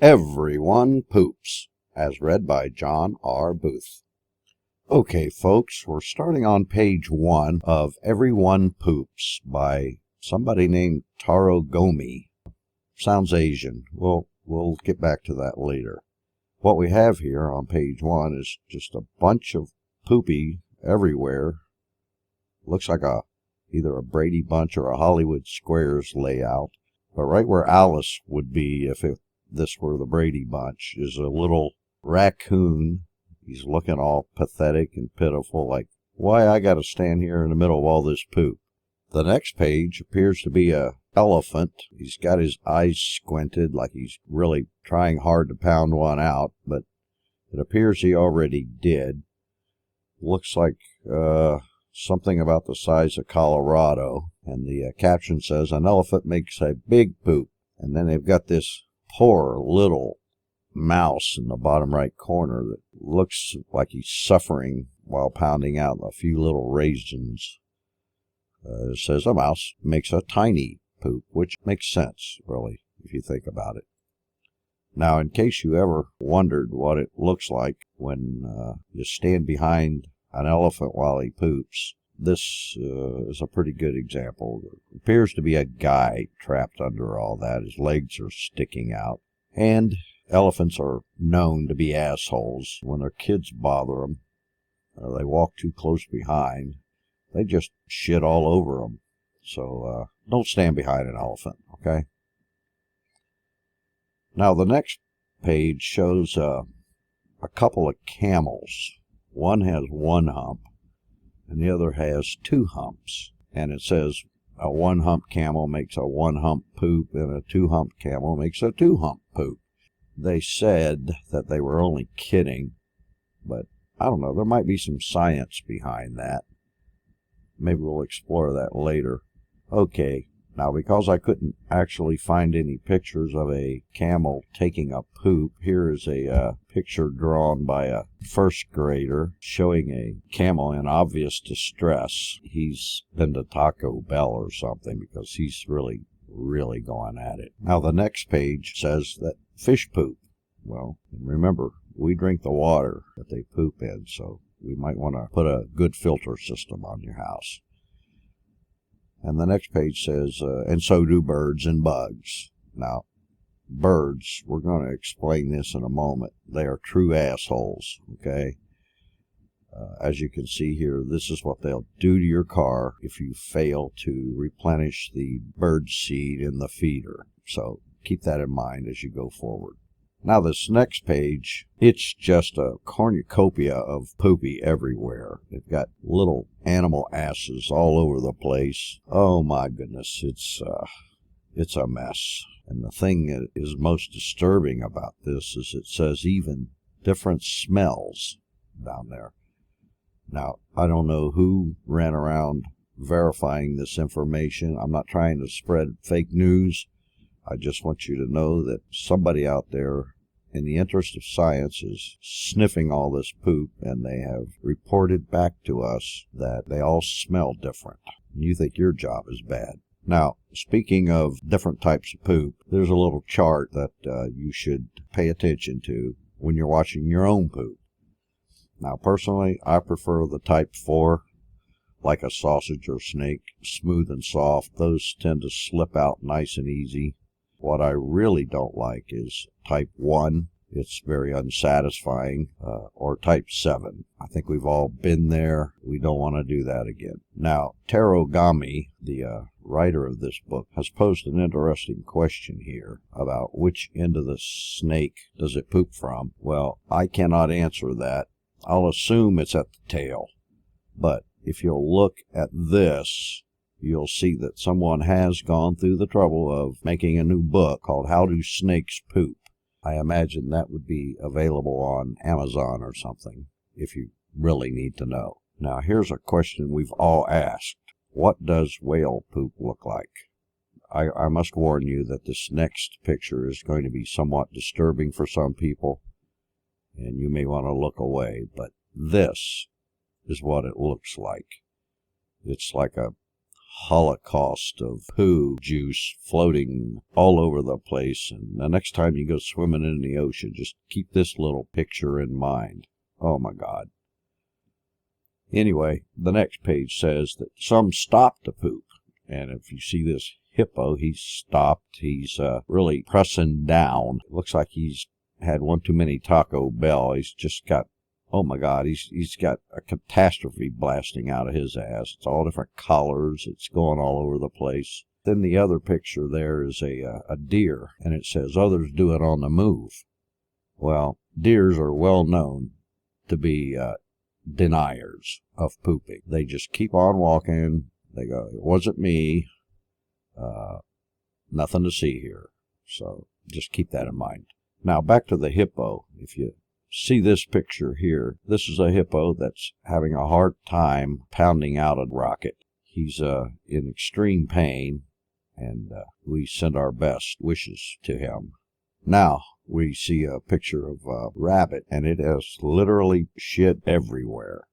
Everyone Poops, as read by John R. Booth. Okay, folks, we're starting on page 1 of Everyone Poops by somebody named Taro Gomi. Sounds Asian. We'll get back to that later. What we have here on page 1 is just a bunch of poopy everywhere. Looks like either a Brady Bunch or a Hollywood Squares layout. But right where Alice would be if this were the Brady Bunch is a little raccoon. He's looking all pathetic and pitiful, like, why I gotta stand here in the middle of all this poop. The next page appears to be a elephant. He's got his eyes squinted like he's really trying hard to pound one out, but it appears he already did. Looks like something about the size of Colorado, and the caption says, an elephant makes a big poop. And then they've got this poor little mouse in the bottom right corner that looks like he's suffering while pounding out a few little raisins. It says a mouse makes a tiny poop, which makes sense, really, if you think about it. Now, in case you ever wondered what it looks like when you stand behind an elephant while he poops, this is a pretty good example. It appears to be a guy trapped under all that. His legs are sticking out. And elephants are known to be assholes. When their kids bother them, or they walk too close behind, they just shit all over them. So don't stand behind an elephant, okay? Now the next page shows a couple of camels. One has one hump, and the other has two humps. And it says a one-hump camel makes a one-hump poop, and a two-hump camel makes a two-hump poop. They said that they were only kidding, but I don't know, there might be some science behind that. Maybe we'll explore that later. Okay, now because I couldn't actually find any pictures of a camel taking a poop, here is a picture drawn by a first grader showing a camel in obvious distress. He's been to Taco Bell or something because he's really going at it. Now the next page says that fish poop. Well, remember, we drink the water that they poop in, so we might want to put a good filter system on your house. And the next page says, and so do birds and bugs. Now, birds, we're going to explain this in a moment. They are true assholes, okay? As you can see here, this is what they'll do to your car if you fail to replenish the bird seed in the feeder. So keep that in mind as you go forward. Now this next page, it's just a cornucopia of poopy everywhere. They've got little animal asses all over the place. Oh my goodness, it's a mess. And the thing that is most disturbing about this is it says even different smells down there. Now, I don't know who ran around verifying this information. I'm not trying to spread fake news. I just want you to know that somebody out there, in the interest of science, is sniffing all this poop, and they have reported back to us that they all smell different. You think your job is bad. Now, speaking of different types of poop, there's a little chart that you should pay attention to when you're watching your own poop. Now, personally, I prefer the type 4, like a sausage or snake, smooth and soft. Those tend to slip out nice and easy. What I really don't like is type 1. It's very unsatisfying. Or type 7. I think we've all been there. We don't want to do that again. Now, Taro Gomi, the writer of this book, has posed an interesting question here about which end of the snake does it poop from. Well, I cannot answer that. I'll assume it's at the tail. But if you'll look at this, you'll see that someone has gone through the trouble of making a new book called How Do Snakes Poop? I imagine that would be available on Amazon or something, if you really need to know. Now, here's a question we've all asked. What does whale poop look like? I must warn you that this next picture is going to be somewhat disturbing for some people, and you may want to look away, but this is what it looks like. It's like a holocaust of poo juice floating all over the place. And the next time you go swimming in the ocean, just keep this little picture in mind. Oh my God. Anyway, the next page says that some stopped to poop. And if you see this hippo, he's stopped. He's really pressing down. It looks like he's had one too many Taco Bell. He's just got, oh my God, he's got a catastrophe blasting out of his ass. It's all different colors. It's going all over the place. Then the other picture there is a deer, and it says others do it on the move. Well, deers are well known to be deniers of pooping. They just keep on walking. They go, it wasn't me. Nothing to see here. So just keep that in mind. Now back to the hippo. If you see this picture here, this is a hippo that's having a hard time pounding out a rocket. He's in extreme pain, and we send our best wishes to him. Now we see a picture of a rabbit, and it has literally shit everywhere.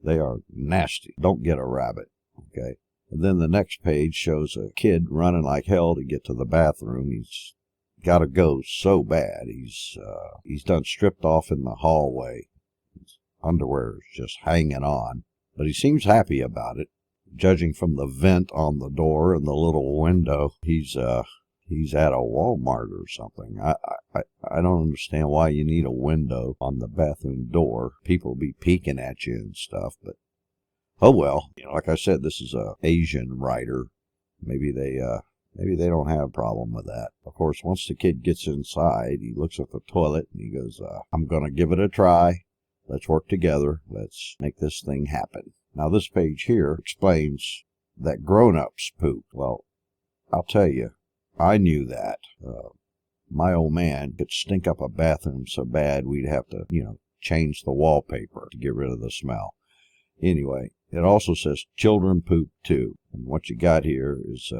They are nasty. Don't get a rabbit, okay? And then the next page shows a kid running like hell to get to the bathroom. He's got to go so bad. He's done stripped off in the hallway. His underwear is just hanging on, but he seems happy about it. Judging from the vent on the door and the little window, he's at a Walmart or something. I don't understand why you need a window on the bathroom door. People be peeking at you and stuff, but oh well. You know, like I said, this is a Asian writer. Maybe they don't have a problem with that. Of course, once the kid gets inside, he looks at the toilet and he goes, I'm going to give it a try. Let's work together. Let's make this thing happen. Now, this page here explains that grown-ups poop. Well, I'll tell you, I knew that. My old man could stink up a bathroom so bad we'd have to, change the wallpaper to get rid of the smell. Anyway, it also says children poop too. And what you got here is,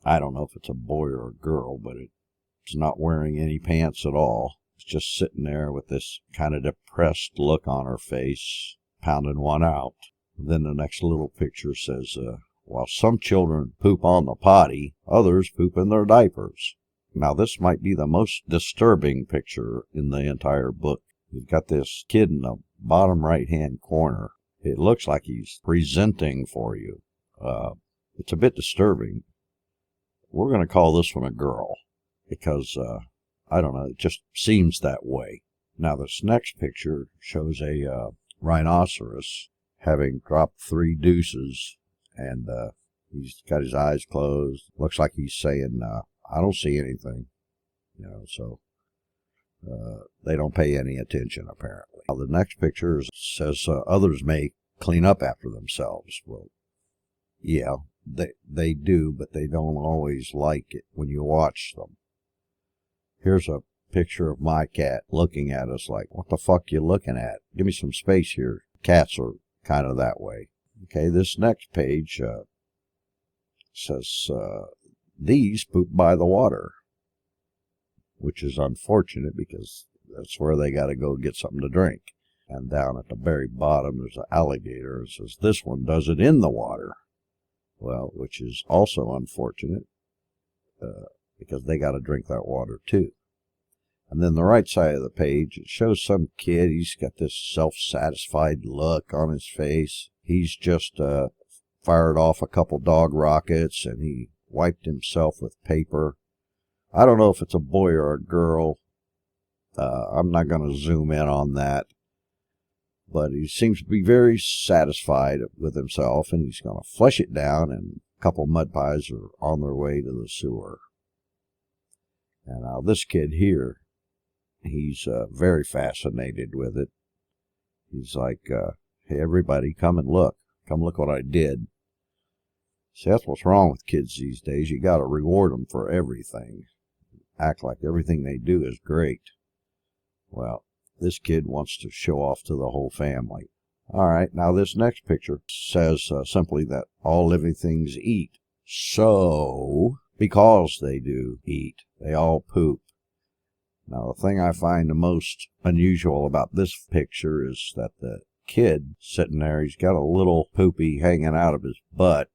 I don't know if it's a boy or a girl, but it's not wearing any pants at all. It's just sitting there with this kind of depressed look on her face, pounding one out. Then the next little picture says, while some children poop on the potty, others poop in their diapers. Now, this might be the most disturbing picture in the entire book. You've got this kid in the bottom right-hand corner. It looks like he's presenting for you. It's a bit disturbing. We're going to call this one a girl because, I don't know, it just seems that way. Now, this next picture shows a rhinoceros having dropped 3 deuces, and he's got his eyes closed. Looks like he's saying, I don't see anything. So they don't pay any attention, apparently. Now, the next picture says others may clean up after themselves. Well, yeah, they do, but they don't always like it when you watch them. Here's a picture of my cat looking at us like, what the fuck you looking at? Give me some space here. Cats are kind of that way. Okay, this next page says, these poop by the water, which is unfortunate because that's where they got to go get something to drink. And down at the very bottom, there's an alligator. It says, this one does it in the water. Well, which is also unfortunate because they got to drink that water too. And then the right side of the page, it shows some kid. He's got this self-satisfied look on his face. He's just fired off a couple dog rockets, and he wiped himself with paper. I don't know if it's a boy or a girl. I'm not going to zoom in on that. But he seems to be very satisfied with himself, and he's going to flush it down, and a couple mud pies are on their way to the sewer. And now this kid here, he's very fascinated with it. He's like, hey, everybody, come and look. Come look what I did. See, that's what's wrong with kids these days. You got to reward them for everything. Act like everything they do is great. Well, this kid wants to show off to the whole family. All right, now this next picture says simply that all living things eat. So, because they do eat, they all poop. Now, the thing I find the most unusual about this picture is that the kid sitting there. He's got a little poopy hanging out of his butt,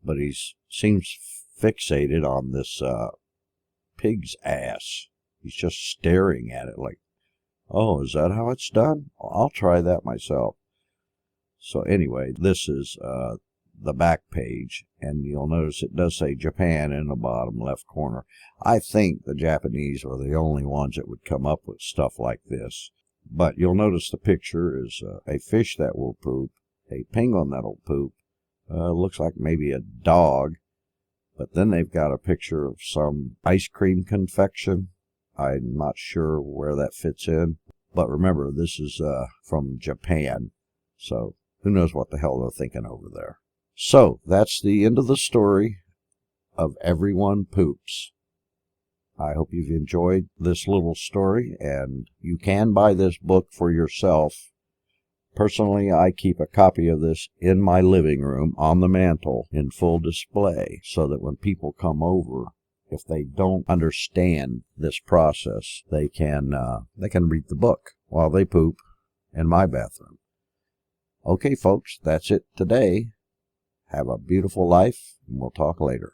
but he seems fixated on this pig's ass. He's just staring at it like, oh, is that how it's done? I'll try that myself. So anyway, this is the back page, and you'll notice it does say Japan in the bottom left corner. I think the Japanese are the only ones that would come up with stuff like this. But you'll notice the picture is a fish that will poop, a penguin that'll poop, looks like maybe a dog, but then they've got a picture of some ice cream confection. I'm not sure where that fits in, but remember, this is from Japan, so who knows what the hell they're thinking over there. So, that's the end of the story of Everyone Poops. I hope you've enjoyed this little story, and you can buy this book for yourself. Personally, I keep a copy of this in my living room on the mantle in full display, so that when people come over, if they don't understand this process, they can read the book while they poop in my bathroom. Okay, folks, that's it today. Have a beautiful life, and we'll talk later.